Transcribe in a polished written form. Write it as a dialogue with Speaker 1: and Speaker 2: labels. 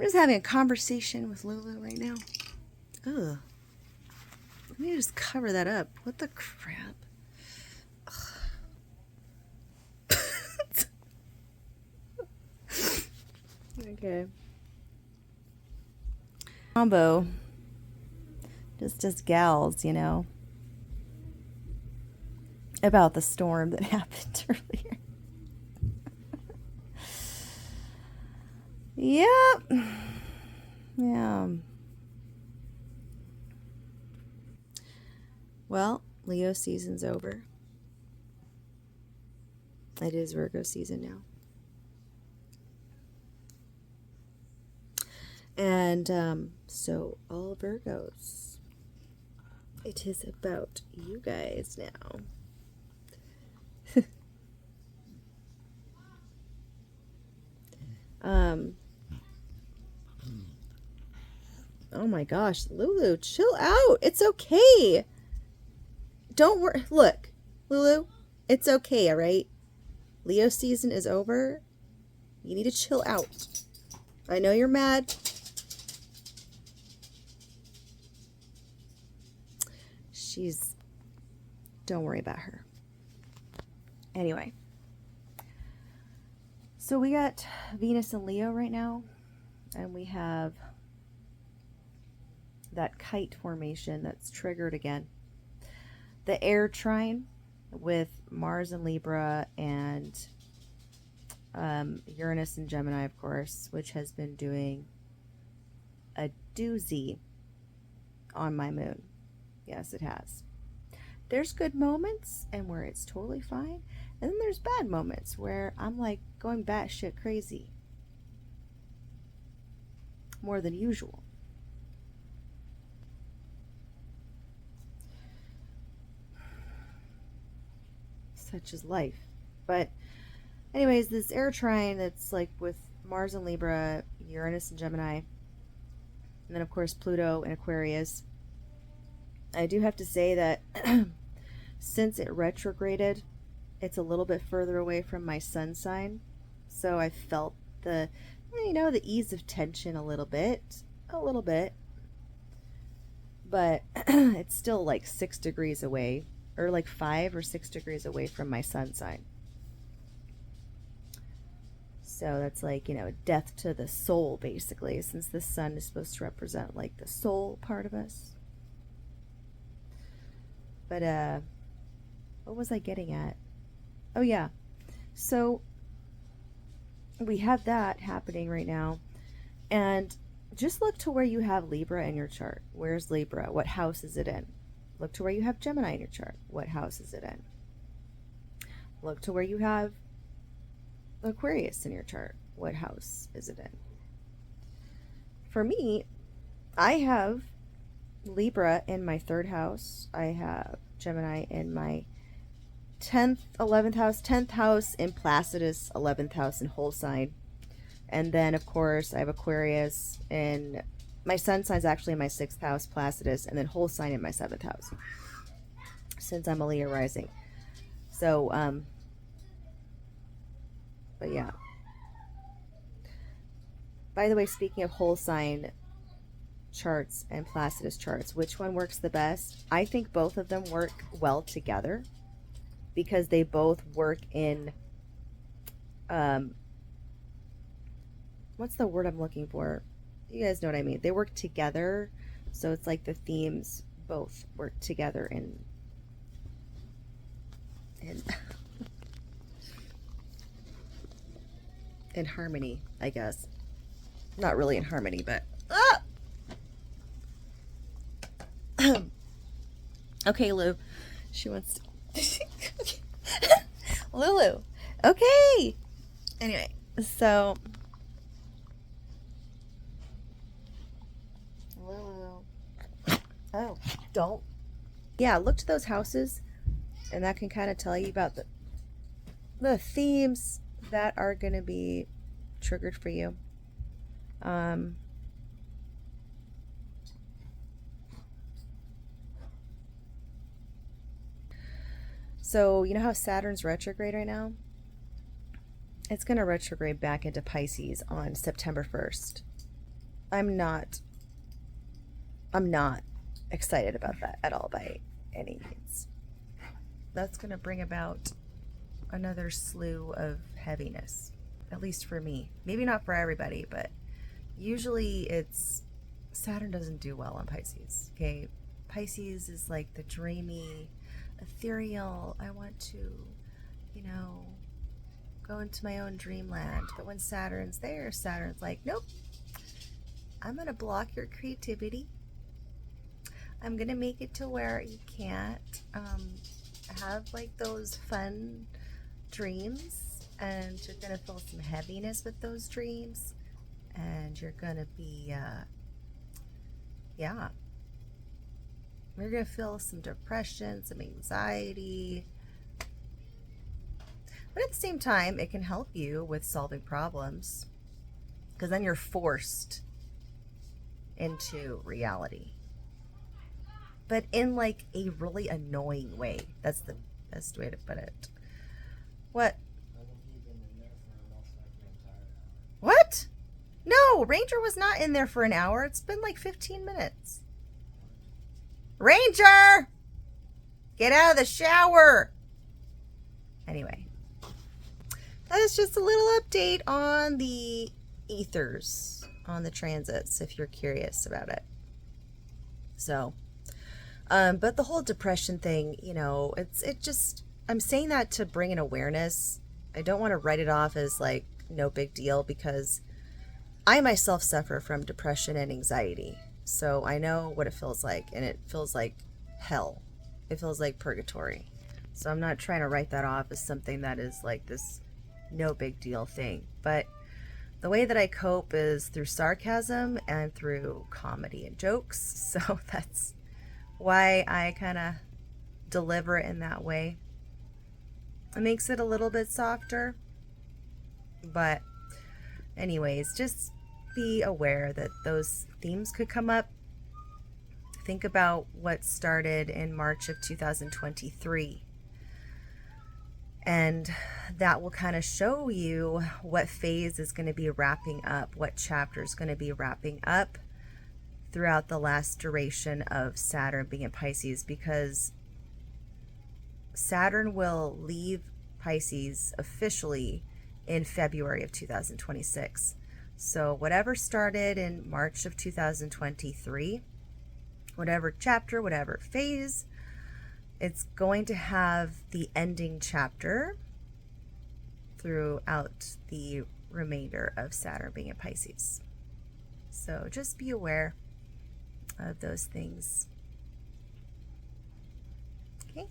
Speaker 1: I'm just having a conversation with Lulu right now. Ugh. Let me just cover that up. What the crap? Okay. Combo. Just as gals, you know. About the storm that happened earlier. Yep. Yeah. Well, Leo season's over. It is Virgo season now. And so all Virgos, it is about you guys now. Oh my gosh, Lulu, chill out. It's okay. Don't worry. Look, Lulu, it's okay, all right? Leo season is over. You need to chill out. I know you're mad. Don't worry about her. Anyway. So we got Venus and Leo right now. And we have that kite formation that's triggered again. The air trine with Mars and Libra and Uranus and Gemini, of course, which has been doing a doozy on my moon. Yes, it has. There's good moments and where it's totally fine. And then there's bad moments where I'm like going batshit crazy. More than usual. Such is life. But anyways, this air trine that's like with Mars and Libra, Uranus and Gemini, and then of course Pluto and Aquarius. I do have to say that since it retrograded, it's a little bit further away from my sun sign. So I felt the ease of tension a little bit. But it's still like 6 degrees away, or like 5 or 6 degrees away from my sun sign. So that's like, death to the soul, basically, since the sun is supposed to represent like the soul part of us. But what was I getting at? Oh yeah. So we have that happening right now. And just look to where you have Libra in your chart. Where's Libra? What house is it in? Look to where you have Gemini in your chart. What house is it in? Look to where you have Aquarius in your chart. What house is it in? For me, I have Libra in my 3rd house. I have Gemini in my 10th, 11th house, 10th house in Placidus, 11th house in whole sign. And then, of course, I have Aquarius in my sun sign's actually in my 6th house, Placidus, and then whole sign in my 7th house, since I'm a Leo rising. So, but yeah. By the way, speaking of whole sign charts and Placidus charts, which one works the best? I think both of them work well together because they both work in what's the word I'm looking for? You guys know what I mean. They work together, so it's like the themes both work together in in harmony, I guess. Not really in harmony, but okay, Lou. She wants to Lulu. Okay. Anyway, so Lulu. Oh, don't. Yeah, look to those houses, and that can kind of tell you about the themes that are going to be triggered for you. So, you know how Saturn's retrograde right now? It's going to retrograde back into Pisces on September 1st. I'm not I'm not excited about that at all by any means. That's going to bring about another slew of heaviness, at least for me. Maybe not for everybody, but usually it's Saturn doesn't do well on Pisces. Okay, Pisces is like the dreamy, ethereal. I want to, you know, go into my own dreamland. But when Saturn's there, Saturn's like, nope, I'm gonna block your creativity. I'm gonna make it to where you can't have like those fun dreams, and you're gonna feel some heaviness with those dreams, and you're gonna be yeah, you're gonna feel some depression, some anxiety, but at the same time it can help you with solving problems, because then you're forced into reality, but in like a really annoying way. That's the best way to put it. What? What? No, Ranger was not in there for an hour. It's been like 15 minutes. Ranger! Get out of the shower! Anyway, that is just a little update on the ethers, on the transits, if you're curious about it. So, but the whole depression thing, you know, I'm saying that to bring an awareness. I don't want to write it off as like no big deal, because I myself suffer from depression and anxiety. So I know what it feels like, and it feels like hell. It feels like purgatory. So I'm not trying to write that off as something that is like this no big deal thing. But the way that I cope is through sarcasm and through comedy and jokes. So that's why I kind of deliver it in that way. It makes it a little bit softer. But anyways, just be aware that those themes could come up. Think about what started in March of 2023. And that will kind of show you what phase is going to be wrapping up, what chapter is going to be wrapping up throughout the last duration of Saturn being in Pisces, because Saturn will leave Pisces officially in February of 2026. So whatever started in March of 2023, whatever chapter, whatever phase, it's going to have the ending chapter throughout the remainder of Saturn being in Pisces. So just be aware of those things. Okay.